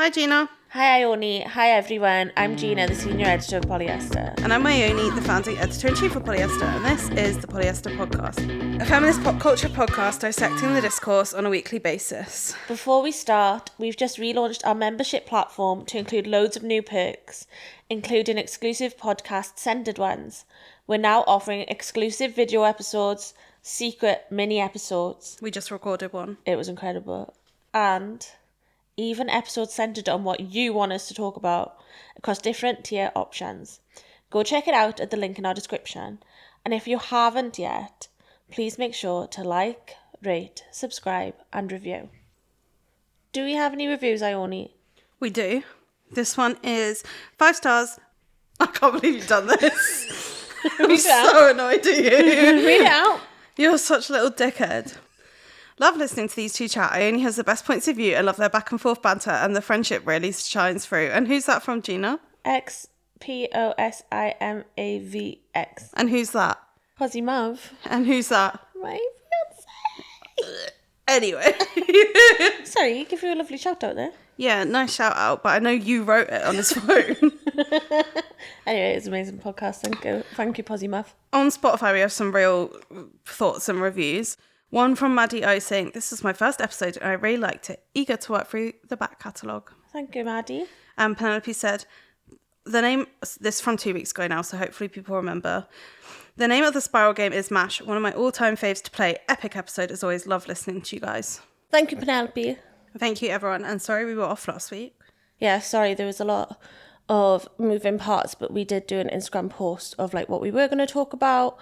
Hi Gina. Hi Ione. Hi everyone. I'm Gina, the senior editor of Polyester. And I'm Ione, the founding editor-in-chief of Polyester, and this is the Polyester Podcast, a feminist pop culture podcast dissecting the discourse on a weekly basis. Before we start, we've just relaunched our membership platform to include loads of new perks, including exclusive podcast-centered ones. We're now offering exclusive video episodes, secret mini episodes. We just recorded one. It was incredible. And even episodes centered on what you want us to talk about across different tier options. Go check it out at the link in our description. And if you haven't yet, please make sure to like, rate, subscribe, and review. Do we have any reviews, Ione? We do. This one is 5 stars. I can't believe you've done this. I'm so annoyed at you. Read it out. You're such a little dickhead. Love listening to these two chat. Ione has the best points of view. I love their back and forth banter, and the friendship really shines through. And who's that from, Gina? XPOSIMAVX. And who's that? Posy Mav. And who's that? My fiance. Anyway. Sorry, give you a lovely shout out there. Yeah, nice shout out, but I know you wrote it on his phone. Anyway, it's an amazing podcast. Thank you, Posy Mav. On Spotify, we have some real thoughts and reviews. One from Maddie O saying, "This is my first episode and I really liked it. Eager to work through the back catalogue." Thank you, Maddie. And Penelope said, "The name," this is from 2 weeks ago now, so hopefully people remember. "The name of the Spiral game is MASH, one of my all-time faves to play. Epic episode, as always. Love listening to you guys." Thank you, Penelope. Thank you, everyone. And sorry we were off last week. Yeah, sorry, there was a lot of moving parts, but we did do an Instagram post of like what we were going to talk about,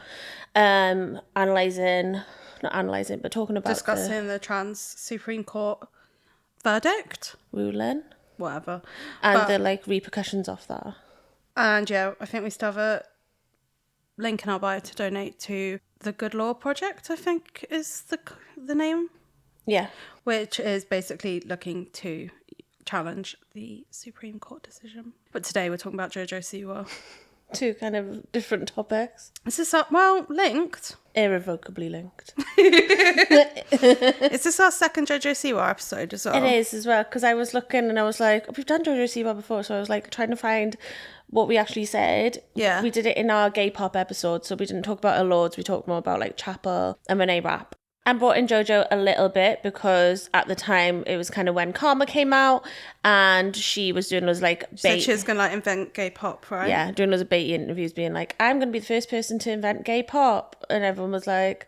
talking about Discussing the trans Supreme Court verdict. ruling Whatever. and the like repercussions of that. And yeah, I think we still have a link in our bio to donate to the Good Law Project, I think is the name. Yeah. Which is basically looking to challenge the Supreme Court decision. But today we're talking about Jojo Siwa. Two kind of different topics. Is this linked? Irrevocably linked. Is this our second Jojo Siwa episode as well? It is as well, because I was looking and I was like, we've done Jojo Siwa before, so I was like trying to find what we actually said. Yeah. We did it in our gay pop episode, so we didn't talk about our lords, we talked more about like Chapel and Renee Rapp. And brought in Jojo a little bit because at the time it was kind of when Karma came out and she was doing those like bait. So she was going to like invent gay pop, right? Yeah, doing those bait interviews being like, I'm going to be the first person to invent gay pop. And everyone was like,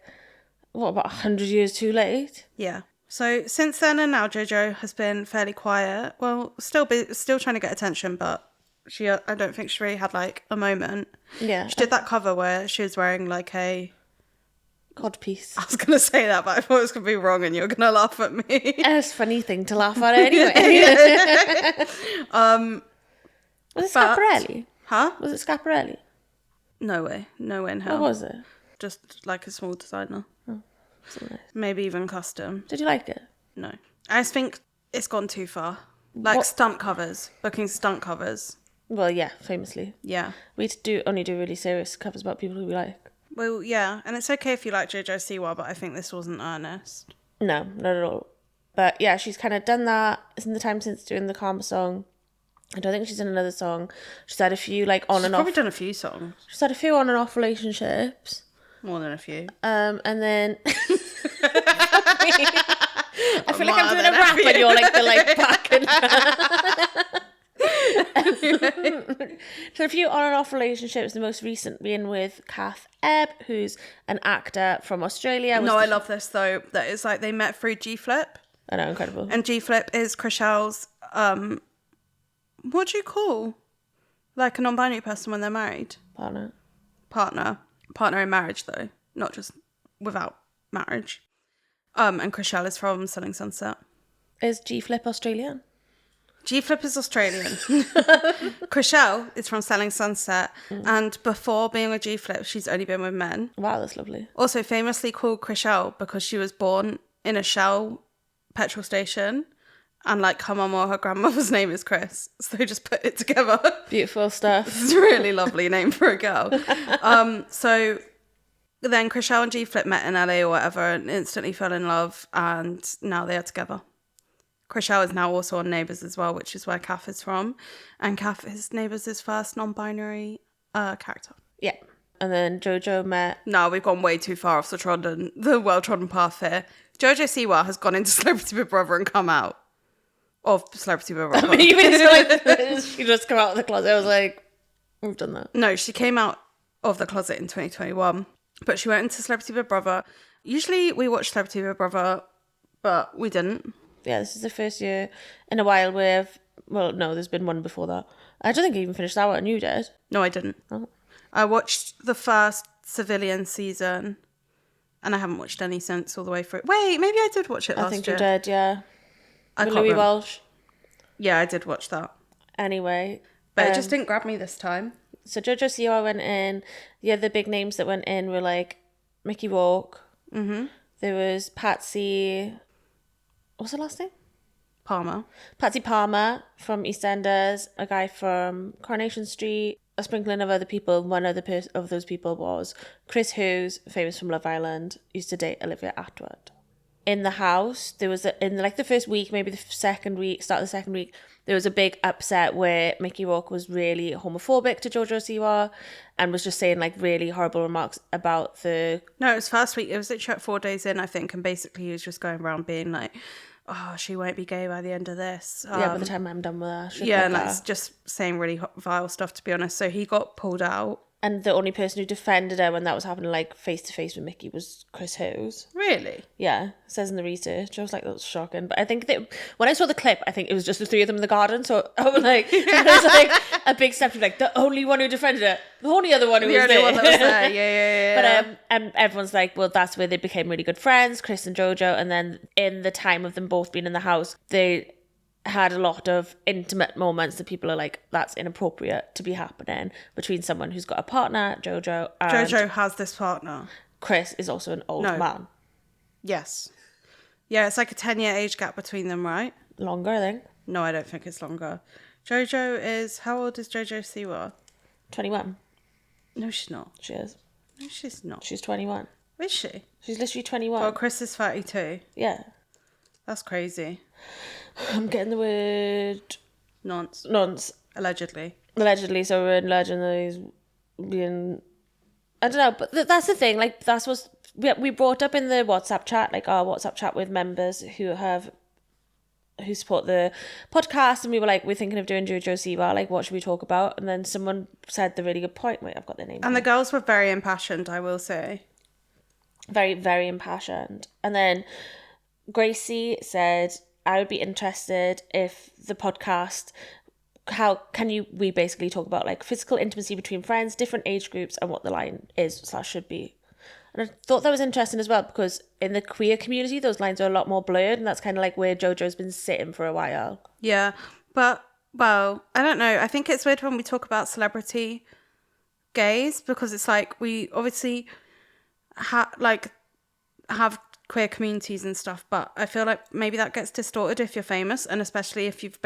what, about 100 years too late? Yeah. So since then and now Jojo has been fairly quiet. Well, still trying to get attention, but I don't think she really had like a moment. Yeah. She did that cover where she was wearing like a... Codpiece. I was going to say that, but I thought it was going to be wrong and you were going to laugh at me. It's a funny thing to laugh at anyway. Was it Scaparelli? Huh? Was it Scaparelli? No way. No way in hell. What was it? Just like a small designer. Oh, so nice. Maybe even custom. Did you like it? No. I just think it's gone too far. Like stunt covers. Booking stunt covers. Well, yeah, famously. Yeah. We only do really serious covers about people who we like. Well, yeah, and it's okay if you like Jojo Siwa, but I think this wasn't earnest. No, not at all. But yeah, she's kind of done that in the time since doing the Karma song. I don't think she's done another song. She's had a few like on and off. She's probably done a few songs. She's had a few on and off relationships. More than a few. And then I feel like I'm doing a rap and you're like the like back and so a few on and off relationships, the most recent being with Kath Ebb, who's an actor from Australia. I love this though, that it's like they met through G-Flip. I know, incredible. And G-Flip is Chriselle's what do you call like a non-binary person when they're married? Partner in marriage though, not just without marriage. And Chriselle is from Selling Sunset. Is G-Flip Australian? G-Flip is Australian. Chriselle is from Selling Sunset. And before being with G-Flip, she's only been with men. Wow, that's lovely. Also famously called Chriselle because she was born in a Shell petrol station. And like her mum or her grandmother's name is Chris. So they just put it together. Beautiful stuff. It's a really lovely name for a girl. So then Chriselle and G-Flip met in LA or whatever and instantly fell in love. And now they are together. Chriselle is now also on Neighbours as well, which is where Kath is from. And Kath is Neighbours' first non-binary character. Yeah. And then Jojo met... No, we've gone way too far off the well-trodden path here. Jojo Siwa has gone into Celebrity Big Brother and come out of Celebrity Big Brother. I mean, even like, she just come out of the closet. I was like, we've done that. No, she came out of the closet in 2021, but she went into Celebrity Big Brother. Usually we watch Celebrity Big Brother, but we didn't. Yeah, this is the first year in a while where... Well, no, there's been one before that. I don't think I even finished that one. You did? No, I didn't. Oh. I watched the first Civilian season, and I haven't watched any since all the way through. Wait, maybe I did watch it last year. I think you did, yeah. I can't Louis remember. Walsh. Yeah, I did watch that. Anyway. But it just didn't grab me this time. So Jojo Siwa went in. The other big names that went in were like Mickey Rourke. Mm-hmm. There was Patsy... What's her last name? Palmer. Patsy Palmer from EastEnders, a guy from Coronation Street, a sprinkling of other people. One other of those people was Chris Hughes, famous from Love Island, used to date Olivia Attwood. In the house, there was in like the first week, maybe the second week, start of the second week, there was a big upset where Mickey Rourke was really homophobic to Jojo Siwa and was just saying like really horrible remarks about the... No, it was first week. It was literally 4 days in, I think, and basically he was just going around being like, oh, she won't be gay by the end of this. Yeah, by the time I'm done with her. Yeah, and that's just saying really vile stuff, to be honest. So he got pulled out. And the only person who defended her when that was happening, like, face-to-face with Mickey was Chris Hughes. Really? Yeah, it says in the research. I was like, that's shocking. But I think that when I saw the clip, I think it was just the three of them in the garden. So I was like, it was like a big step to be like, the only one who defended it. The only other one who was there. The only one that was there, yeah. But everyone's like, well, that's where they became really good friends, Chris and Jojo. And then in the time of them both being in the house, they had a lot of intimate moments that people are like, that's inappropriate to be happening between someone who's got a partner, Jojo, and Jojo has this partner. Chris is also an old man. Yes. Yeah, it's like a 10-year age gap between them, right? Longer, I think. No, I don't think it's longer. Jojo is... How old is Jojo Siwa? 21. No, she's not. She is. No, she's not. She's 21. Is she? She's literally 21. Well, Chris is 32. Yeah. That's crazy. I'm getting the word... Nonce. Allegedly. So we're alleging that he's being... I don't know, but that's the thing. Like, that's what we brought up in the WhatsApp chat, like our WhatsApp chat with members who support the podcast, and we were like, we're thinking of doing Jojo Siwa, like, what should we talk about? And then someone said the really good point. Wait, I've got their name. And the girls were very impassioned, I will say. Very, very impassioned. And then Gracie said, I would be interested if the podcast, how can we basically talk about like physical intimacy between friends, different age groups, and what the line is / should be. And I thought that was interesting as well, because in the queer community, those lines are a lot more blurred, and that's kind of like where Jojo's been sitting for a while. Yeah, but, well, I don't know. I think it's weird when we talk about celebrity gays, because it's like we obviously have queer communities and stuff, but I feel like maybe that gets distorted if you're famous, and especially if you've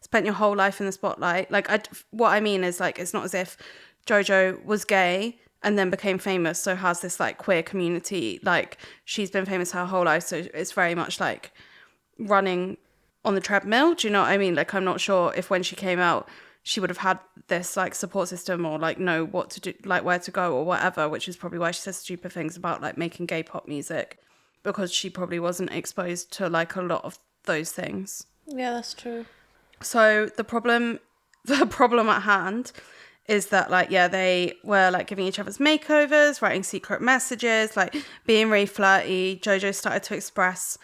spent your whole life in the spotlight. What I mean is, like, it's not as if Jojo was gay and then became famous, so has this like queer community. Like, she's been famous her whole life, so it's very much like running on the treadmill. Do you know what I mean? Like, I'm not sure if when she came out she would have had this like support system or like know what to do, like where to go or whatever, which is probably why she says stupid things about like making gay pop music, because she probably wasn't exposed to like a lot of those things. Yeah, that's true. So the problem at hand is that like, yeah, they were like giving each other's makeovers, writing secret messages, like being really flirty. Jojo started to express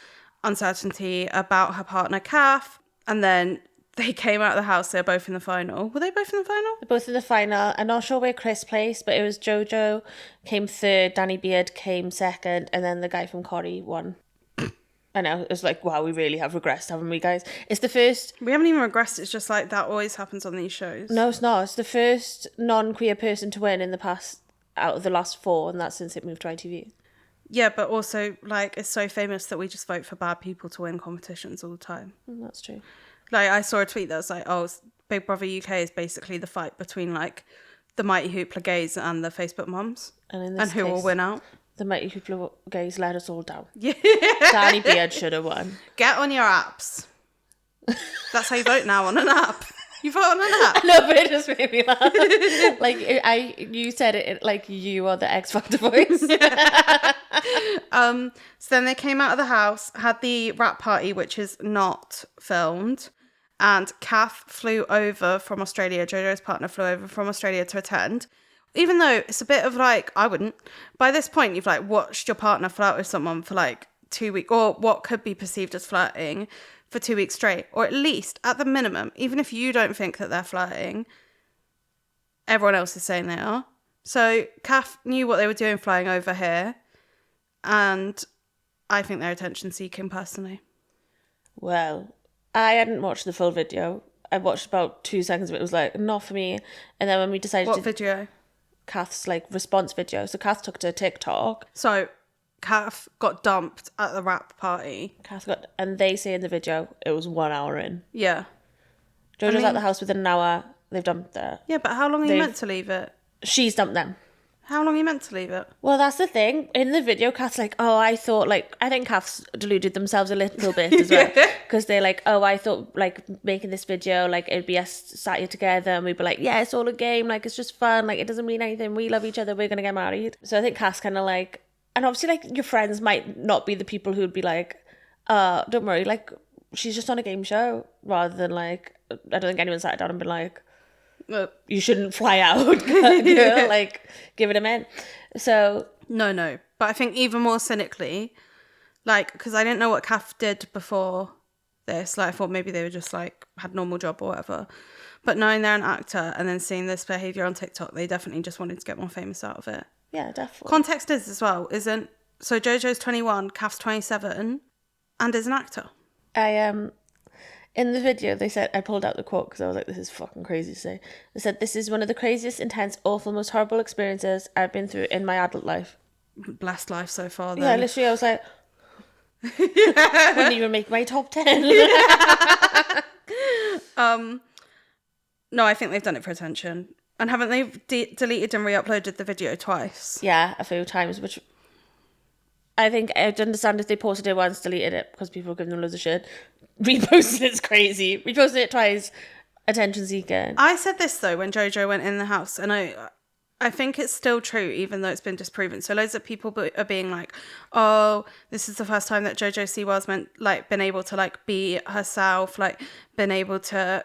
uncertainty about her partner Kath, and then they came out of the house. They're both in the final. Were they both in the final? They're both in the final. I'm not sure where Chris placed, but it was Jojo came third, Danny Beard came second, and then the guy from Corrie won. I know, it was like, wow, we really have regressed, haven't we, guys? It's the first... We haven't even regressed, it's just like that always happens on these shows. No, it's not. It's the first non-queer person to win in the past, out of the last 4, and that's since it moved to ITV. Yeah, but also, like, it's so famous that we just vote for bad people to win competitions all the time. That's true. Like, I saw a tweet that was like, oh, Big Brother UK is basically the fight between, like, the Mighty Hoopla gays and the Facebook mums. And who will win out? The Mighty Hoopla gays let us all down. Yeah. Danny Beard should have won. Get on your apps. That's how you vote now, on an app. You vote on an app. No, but it just made me laugh. Like, you said it like you are the X Factor voice. So then they came out of the house, had the wrap party, which is not filmed. And Kath flew over from Australia. Jojo's partner flew over from Australia to attend. Even though it's a bit of like, I wouldn't. By this point, you've like watched your partner flirt with someone for like 2 weeks, or what could be perceived as flirting for 2 weeks straight. Or at least, at the minimum, even if you don't think that they're flirting, everyone else is saying they are. So Kath knew what they were doing flying over here. And I think they're attention seeking personally. Well, I hadn't watched the full video. I watched about 2 seconds of it. It was like, not for me. And then when we decided What video? Kath's like response video. So Kath took to TikTok. So Kath got dumped at the wrap party. And they say in the video it was 1 hour in. Yeah. Jojo's at the house within an hour. They've dumped her. Yeah, but how long are you meant to leave it? She's dumped them. How long are you meant to leave it? Well, that's the thing. In the video, Kath's like, oh, I think Kath's deluded themselves a little bit as well. Because they're like, oh, I thought, like, making this video, like, it'd be us sat here together and we'd be like, yeah, it's all a game. Like, it's just fun. Like, it doesn't mean anything. We love each other. We're going to get married. So I think Kath's kind of like, and obviously, like, your friends might not be the people who'd be like, don't worry. Like, she's just on a game show. Rather than, like, I don't think anyone sat down and been like, you shouldn't fly out, girl, like, give it a minute. So no, but I think even more cynically, like, because I didn't know what Kath did before this, like, I thought maybe they were just like had normal job or whatever, but knowing they're an actor and then seeing this behavior on TikTok, they definitely just wanted to get more famous out of it. Yeah, definitely. Context is as well, so Jojo's 21, Kath's 27 and is an actor. In the video, they said, I pulled out the quote because I was like, this is fucking crazy to say. They said, this is one of the craziest, intense, awful, most horrible experiences I've been through in my adult life. Blessed life so far, then. Yeah, literally, I was like, wouldn't even make my top 10. No, I think they've done it for attention. And haven't they deleted and re-uploaded the video twice? Yeah, a few times, which I think I'd understand if they posted it once, deleted it because people were giving them loads of shit. Reposting it's crazy. Reposting it twice, attention seeking. I said this though when Jojo went in the house, and I think it's still true, even though it's been disproven. So loads of people are being like, "Oh, this is the first time that Jojo Siwa's been able to like be herself, like been able to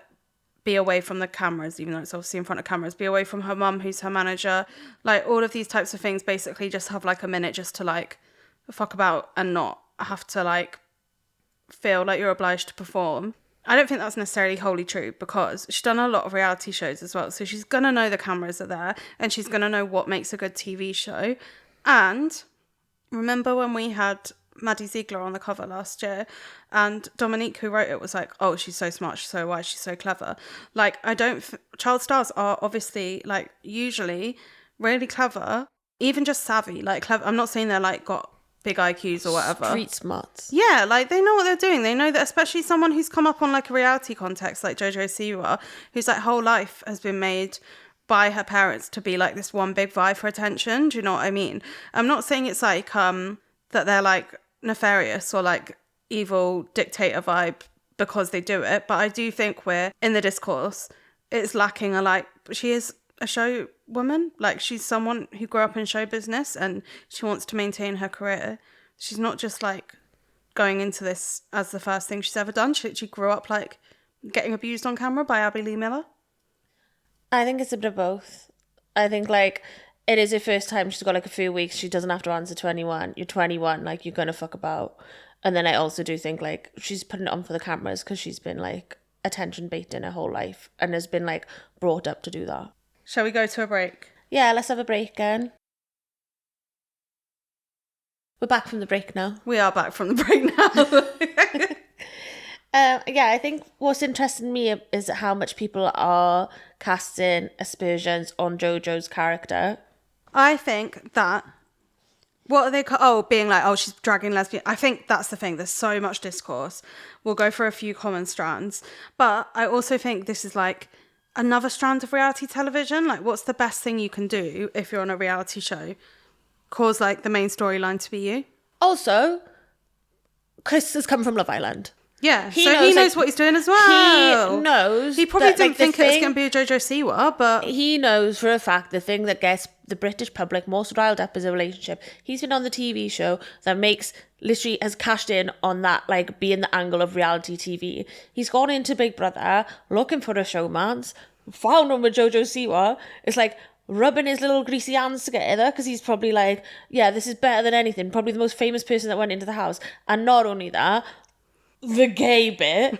be away from the cameras, even though it's obviously in front of cameras, be away from her mum, who's her manager, like all of these types of things. Basically, just have like a minute just to like fuck about and not have to like feel like you're obliged to perform." I don't think that's necessarily wholly true because she's done a lot of reality shows as well. So she's going to know the cameras are there and she's going to know what makes a good TV show. And remember when we had Maddie Ziegler on the cover last year and Dominique, who wrote it, was like, oh, she's so smart, she's so wise, she's so clever. Like, child stars are obviously like usually really clever, even just savvy, like clever. I'm not saying they're like got big IQs or whatever. Street smarts. Yeah, like they know what they're doing. They know that, especially someone who's come up on like a reality context like Jojo Siwa, whose like whole life has been made by her parents to be like this one big vie for attention. Do you know what I mean? I'm not saying it's like that they're like nefarious or like evil dictator vibe because they do it, but I do think we're in the discourse, it's lacking a like, she is a show woman, like she's someone who grew up in show business and she wants to maintain her career. She's not just like going into this as the first thing she's ever done. She grew up like getting abused on camera by Abby Lee Miller. I think it's a bit of both. I think like it is her first time. She's got like a few weeks. She doesn't have to answer to anyone. You're 21, like you're gonna fuck about. And then I also do think like she's putting it on for the cameras because she's been like attention baiting her whole life and has been like brought up to do that. Shall we go to a break? Yeah, let's have a break again. We're back from the break now. We are back from the break now. Yeah, I think what's interesting me is how much people are casting aspersions on Jojo's character. I think that, what are they being like, oh, she's dragging lesbian. I think that's the thing. There's so much discourse. We'll go for a few common strands. But I also think this is like another strand of reality television. Like, what's the best thing you can do if you're on a reality show? Cause like the main storyline to be you. Also, Chris has come from Love Island. Yeah, he knows what he's doing as well. He knows. He probably didn't think it was going to be a Jojo Siwa, but... He knows for a fact the thing that gets the British public most riled up is a relationship. He's been on the TV show that literally has cashed in on that, like, being the angle of reality TV. He's gone into Big Brother looking for a showmance, found one with Jojo Siwa. It's like rubbing his little greasy hands together because he's probably like, yeah, this is better than anything. Probably the most famous person that went into the house. And not only that, the gay bit.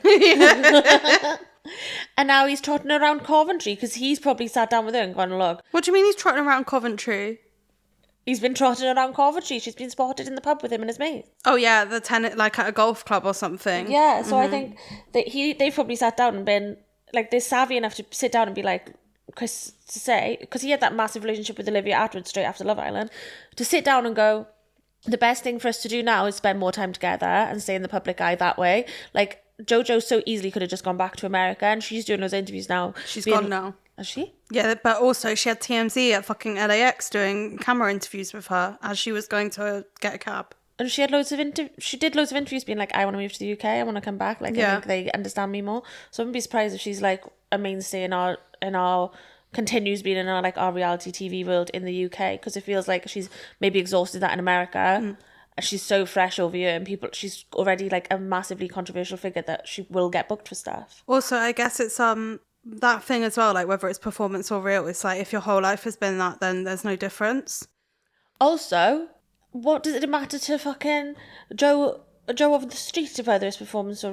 And now he's trotting around Coventry because he's probably sat down with her and gone, look. What do you mean he's trotting around Coventry? He's been trotting around Coventry. She's been spotted in the pub with him and his mate. Oh yeah, the tenant, like at a golf club or something. Yeah, so I think that they've probably sat down and been like, they're savvy enough to sit down and be like, Chris to say, because he had that massive relationship with Olivia Attwood straight after Love Island, to sit down and go, the best thing for us to do now is spend more time together and stay in the public eye that way. Like, Jojo so easily could have just gone back to America, and she's doing those interviews now. She's gone now. Has she? Yeah, but also she had TMZ at fucking LAX doing camera interviews with her as she was going to get a cab. And she had she did loads of interviews being like, I want to move to the UK, I want to come back. Like, I think they understand me more. So I wouldn't be surprised if she's like a mainstay in our continues being in our reality TV world in the UK, because it feels like she's maybe exhausted that in America. She's so fresh over here, and she's already like a massively controversial figure that she will get booked for stuff. Also, I guess it's that thing as well, like whether it's performance or real, it's like if your whole life has been that, then there's no difference. Also, what does it matter to fucking Joe over the street of whether it's performance or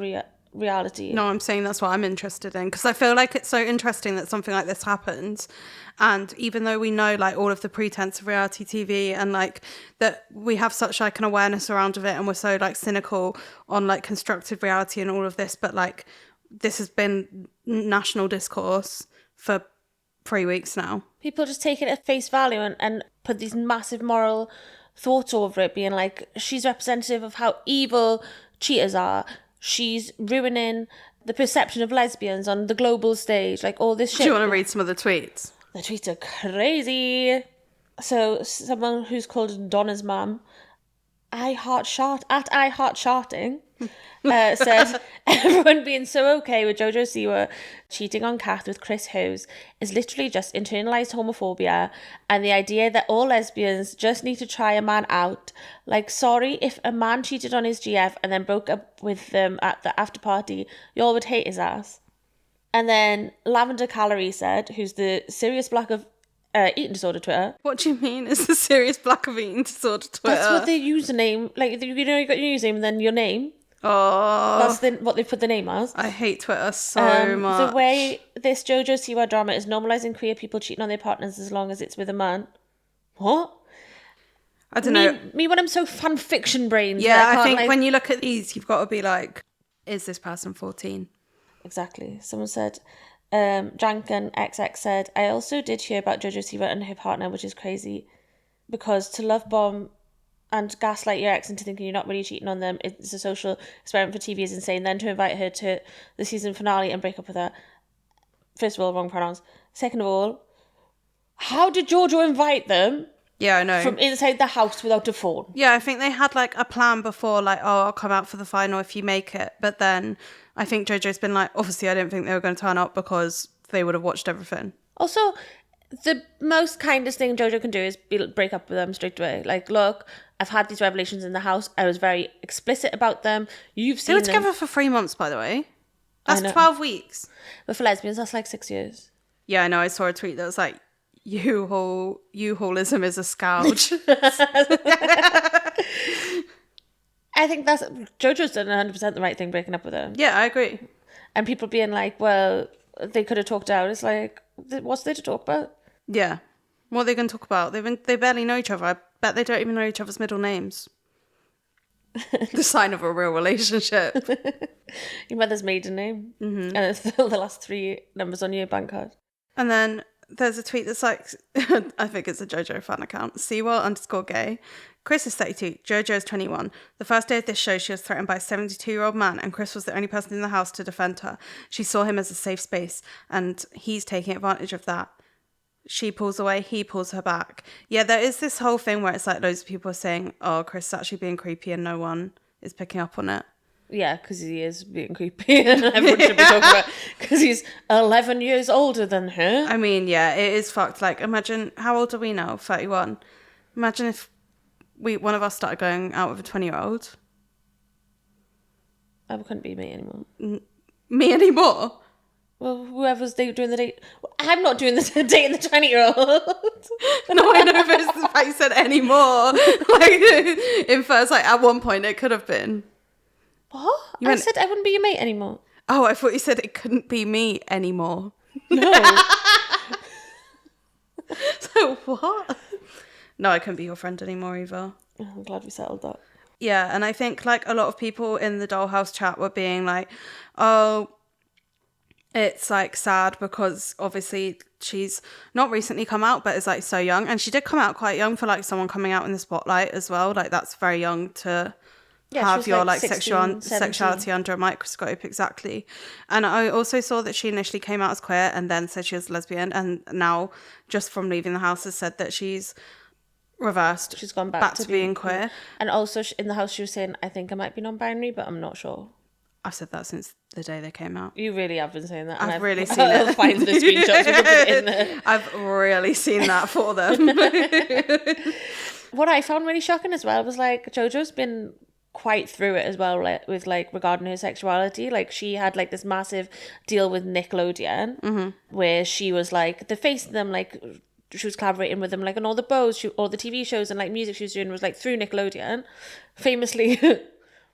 reality? No, I'm saying that's what I'm interested in, because I feel like it's so interesting that something like this happens, and even though we know like all of the pretense of reality TV and like that we have such like an awareness around of it, and we're so like cynical on like constructive reality and all of this, but like this has been national discourse for 3 weeks now. People just take it at face value and put these massive moral thoughts over it, being like, she's representative of how evil cheaters are. She's ruining the perception of lesbians on the global stage, like all this shit. Do you want to read some of the tweets? The tweets are crazy. So someone who's called Donna's mum, I heart sharting, said, everyone being so okay with Jojo Siwa cheating on Kath with Chris Hose is literally just internalized homophobia and the idea that all lesbians just need to try a man out. Like, sorry, if a man cheated on his GF and then broke up with them at the after party, y'all would hate his ass. And then Lavender Calorie said, who's the serious black of eating disorder Twitter. What do you mean is the serious black of eating disorder Twitter? That's what their username, like, you know, you got your username and then your name. Oh, that's what they put the name as. I hate Twitter so much. The way this Jojo Siwa drama is normalising queer people cheating on their partners as long as it's with a man. What? I don't know. Me when I'm so fan fiction brained. Yeah, I think when you look at these, you've got to be like, is this person 14? Exactly. Someone said, Janken XX said, I also did hear about Jojo Siwa and her partner, which is crazy, because to love bomb and gaslight your ex into thinking you're not really cheating on them, it's a social experiment for TV, is insane. Then to invite her to the season finale and break up with her. First of all, wrong pronouns. Second of all, how did Jojo invite them? Yeah, I know. From inside the house without a phone. Yeah, I think they had like a plan before, like, oh, I'll come out for the final if you make it. But then I think Jojo's been like, obviously I didn't think they were going to turn up because they would have watched everything. Also, the most kindest thing Jojo can do is break up with them straight away. Like, look, I've had these revelations in the house. I was very explicit about them. You've seen them. They were together for 3 months, by the way. That's 12 weeks. But for lesbians, that's like 6 years. Yeah, I know. I saw a tweet that was like, U-haulism is a scourge. I think that's Jojo's done 100% the right thing breaking up with her. Yeah, I agree. And people being like, well, they could have talked out. It's like, what's there to talk about? Yeah. What are they going to talk about? They barely know each other. I bet they don't even know each other's middle names. The sign of a real relationship. Your mother's maiden name. Mm-hmm. And it's the last 3 numbers on your bank card. And then there's a tweet that's like, I think it's a Jojo fan account, Siwa_gay. Chris is 32, Jojo is 21. The first day of this show, she was threatened by a 72-year-old man, and Chris was the only person in the house to defend her. She saw him as a safe space, and he's taking advantage of that. She pulls away, he pulls her back. Yeah, there is this whole thing where it's like loads of people are saying, oh, Chris is actually being creepy and no one is picking up on it. Yeah, because he is being creepy and everyone should be talking about because he's 11 years older than her. I mean, yeah, it is fucked. Like, imagine, how old are we now? 31. Imagine if one of us started going out with a 20-year-old. I couldn't be me anymore. Me anymore? Well, whoever's doing the date. I'm not doing the date in the 20-year-old. No, I know, but it's the fact you said anymore. Like, in first, like, at one point, it could have been. What? I said I wouldn't be your mate anymore. Oh, I thought you said it couldn't be me anymore. No. So, what? No, I couldn't be your friend anymore either. I'm glad we settled that. Yeah, and I think, like, a lot of people in the Dollhouse chat were being like, oh, it's, like, sad because, obviously, she's not recently come out, but is, like, so young. And she did come out quite young for, like, someone coming out in the spotlight as well. Like, that's very young to... have your like 16, sexuality under a microscope, exactly. And I also saw that she initially came out as queer and then said she was lesbian, and now just from leaving the house has said that she's reversed. She's gone back to being queer. And also in the house she was saying, I think I might be non-binary, but I'm not sure. I've said that since the day they came out. You really have been saying that. I've really seen I'll it. find the screenshots and put it in there. I've really seen that for them. What I found really shocking as well was like Jojo's been quite through it as well, like, with like regarding her sexuality. Like she had like this massive deal with Nickelodeon where she was like the face of them, like she was collaborating with them like on all the bows, all the TV shows and like music she was doing was like through Nickelodeon. Famously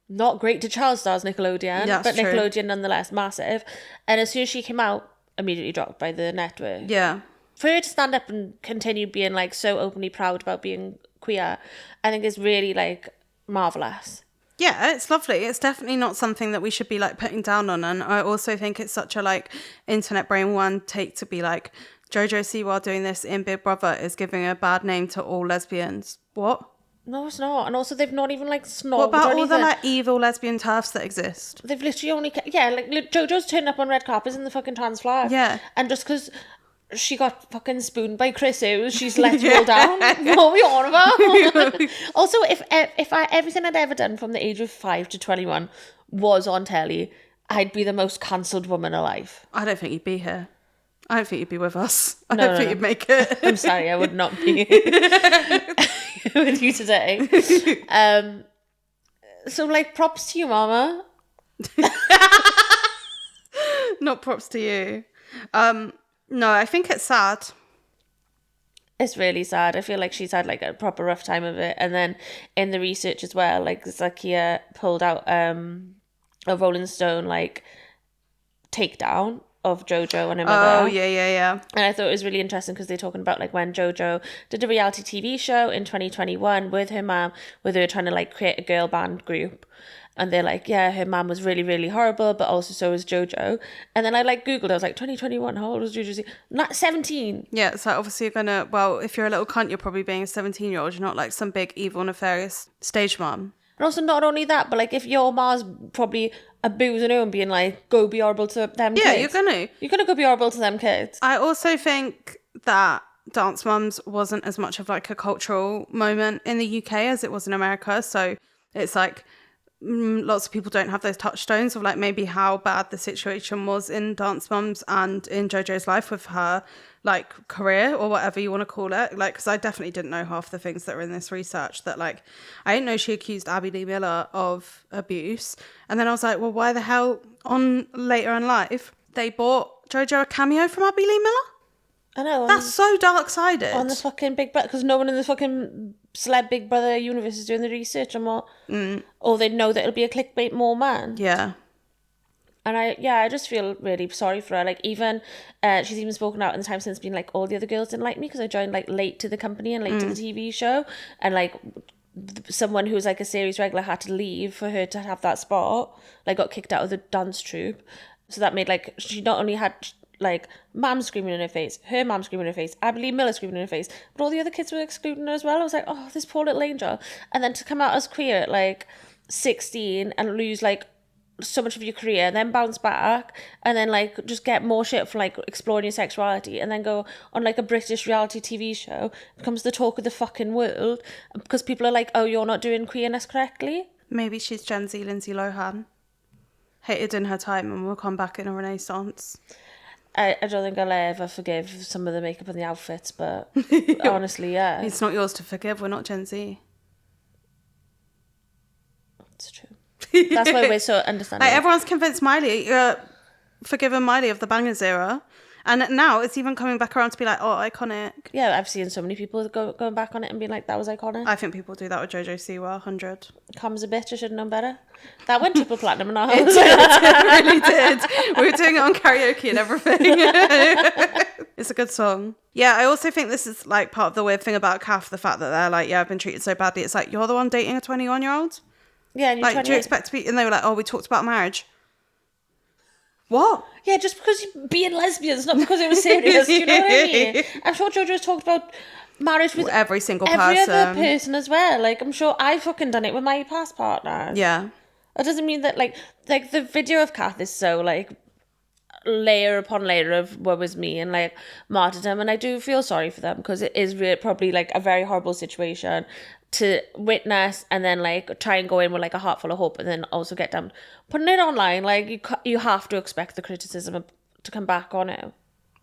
not great to child stars Nickelodeon, but true. Nickelodeon nonetheless massive. And as soon as she came out, immediately dropped by the network. Yeah. For her to stand up and continue being like so openly proud about being queer, I think is really like marvellous. Yeah, it's lovely. It's definitely not something that we should be like putting down on. And I also think it's such a like internet brain one take to be like, Jojo Siwa doing this in Big Brother is giving a bad name to all lesbians. What? No, it's not. And also they've not even like snobbed. What about all the like evil lesbian TERFs that exist? They've literally only... Yeah, like Jojo's turned up on red carpets in the fucking trans flag. Yeah. And just because she got fucking spooned by Chris Hughes, she's let you all down. What are we on about? Also, if everything I'd ever done from the age of 5 to 21 was on telly, I'd be the most cancelled woman alive. I don't think you'd be here. I don't think you'd be with us. I don't think you'd make it. I'm sorry, I would not be with you today. So, like, props to you, Mama. Not props to you. No, I think it's sad. It's really sad. I feel like she's had like a proper rough time of it. And then in the research as well, like Zakia pulled out a Rolling Stone like takedown of Jojo and her mother. Oh, yeah. And I thought it was really interesting because they're talking about like when Jojo did a reality TV show in 2021 with her mum, where they were trying to like create a girl band group. And they're like, yeah, her mum was really, really horrible, but also so was Jojo. And then I like Googled, I was like, 2021, how old was Jojo? Not 17. Yeah, so obviously you're gonna, well, if you're a little cunt, you're probably being a 17-year-old. You're not like some big, evil, nefarious stage mum. And also not only that, but like if your ma's probably abusing her and being like, go be horrible to them kids. Yeah, you're gonna. You're gonna go be horrible to them kids. I also think that Dance Mums wasn't as much of like a cultural moment in the UK as it was in America. So it's like lots of people don't have those touchstones of like maybe how bad the situation was in Dance Mums and in Jojo's life with her like career or whatever you want to call it. Like, because I definitely didn't know half the things that were in this research. That like I didn't know she accused Abby Lee Miller of abuse, and then I was like, well, why the hell on Later in Life they bought Jojo a cameo from Abby Lee Miller? I know. That's so dark-sided. On the fucking Big Brother, because no one in the fucking celeb Big Brother universe is doing the research on what, or they know that it'll be a clickbait moment. Yeah. And I just feel really sorry for her. Like even, she's even spoken out in the time since being like, all the other girls didn't like me because I joined like late to the company and late to the TV show, and like someone who was like a series regular had to leave for her to have that spot. Like got kicked out of the dance troupe, so that made like she not only had like mum screaming in her face, her mum screaming in her face, Abby Lee Miller screaming in her face, but all the other kids were excluding her as well. I was like, oh, this poor little angel. And then to come out as queer at like 16 and lose like so much of your career and then bounce back and then like just get more shit for like exploring your sexuality and then go on like a British reality TV show, becomes the talk of the fucking world because people are like, oh, you're not doing queerness correctly. Maybe she's Gen Z Lindsay Lohan. hated in her time and will come back in a renaissance. I don't think I'll ever forgive some of the makeup and the outfits, but honestly, yeah. It's not yours to forgive. We're not Gen Z. It's true. That's why we're so understanding. Like, everyone's convinced Miley, forgiven Miley of the Bangers era. And now it's even coming back around to be like, oh, iconic. Yeah, I've seen so many people going back on it and being like, that was iconic. I think people do that with Jojo Siwa, 100. Calm as a bitch, I should have known better. That went triple platinum in our house. It really did. We were doing it on karaoke and everything. It's a good song. Yeah, I also think this is like part of the weird thing about CAF, the fact that they're like, yeah, I've been treated so badly. It's like, you're the one dating a 21-year-old? Yeah, and you're like, do you expect to be... And they were like, oh, we talked about marriage. What? Yeah, just because you're being lesbians, not because it was serious. You know what I mean? I'm sure Jojo's talked about marriage with every single every person. other person as well. Like, I'm sure I've fucking done it with my past partner. Yeah. It doesn't mean that, like the video of Kath is so, like, layer upon layer of what was me and, like, martyrdom. And I do feel sorry for them because it is probably, like, a very horrible situation to witness and then, like, try and go in with, like, a heart full of hope and then also get down. Putting it online, like, you have to expect the criticism to come back on it.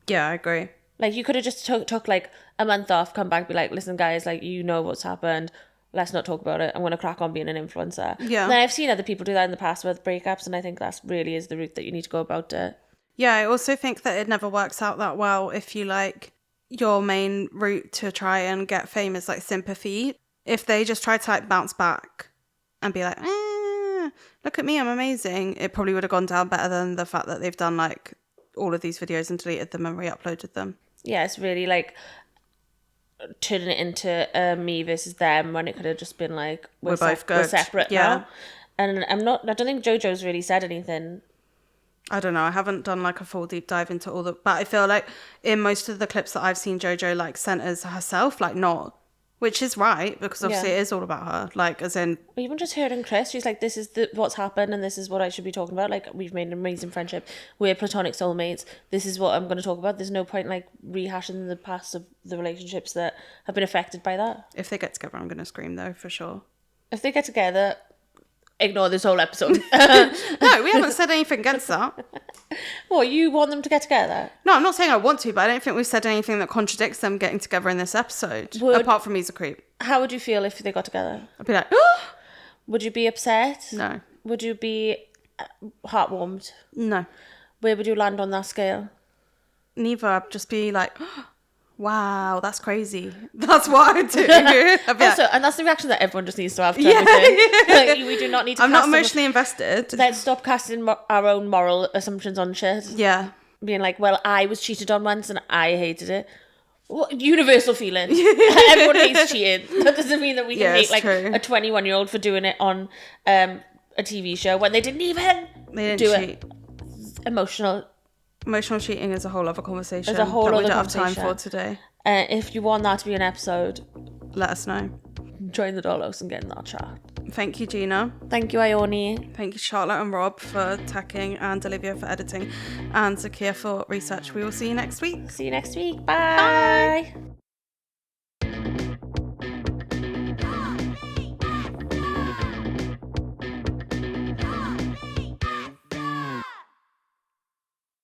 Yeah, I agree. Like, you could have just took like, a month off, come back, be like, listen, guys, like, you know what's happened. Let's not talk about it. I'm going to crack on being an influencer. Yeah. And then I've seen other people do that in the past with breakups, and I think that really is the route that you need to go about it. Yeah, I also think that it never works out that well if you, like, your main route to try and get fame is, like, sympathy. If they just try to, like, bounce back and be like, look at me, I'm amazing, it probably would have gone down better than the fact that they've done, like, all of these videos and deleted them and re-uploaded them. Yeah, it's really, like, turning it into me versus them when it could have just been, like, we're both good. We're separate now. And I don't think Jojo's really said anything. I don't know. I haven't done, like, a full deep dive into all the... But I feel like in most of the clips that I've seen, Jojo, like, centers herself, like, not... Which is right, because obviously it is all about her. Like, as in... Even just hearing Chris, she's like, this is what's happened and this is what I should be talking about. Like, we've made an amazing friendship. We're platonic soulmates. This is what I'm going to talk about. There's no point, like, rehashing the past of the relationships that have been affected by that. If they get together, I'm going to scream, though, for sure. If they get together... Ignore this whole episode. No, we haven't said anything against that. What, you want them to get together? No, I'm not saying I want to, but I don't think we've said anything that contradicts them getting together in this episode. Apart from he's a creep. How would you feel if they got together? I'd be like, oh! Would you be upset? No. Would you be heartwarmed? No. Where would you land on that scale? Neither. I'd just be like... Wow, that's crazy. That's what I do. Also, and that's the reaction that everyone just needs to have to everything. Like, we do not need to. I'm not emotionally invested. Let's stop casting our own moral assumptions on shit. Yeah. Being like, well, I was cheated on once and I hated it. What, universal feeling. Everyone hates cheating. That doesn't mean that we can hate, like, true. A 21-year-old for doing it on a TV show when they didn't even do cheat. It. Emotional cheating is a whole other conversation that we don't have time for today. If you want that to be an episode, let us know. Join the dollhouse and get in that chat. Thank you, Gina. Thank you, Ione. Thank you, Charlotte and Rob, for tacking, and Olivia for editing, and Zakia for research. We will see you next week. See you next week. Bye. Bye.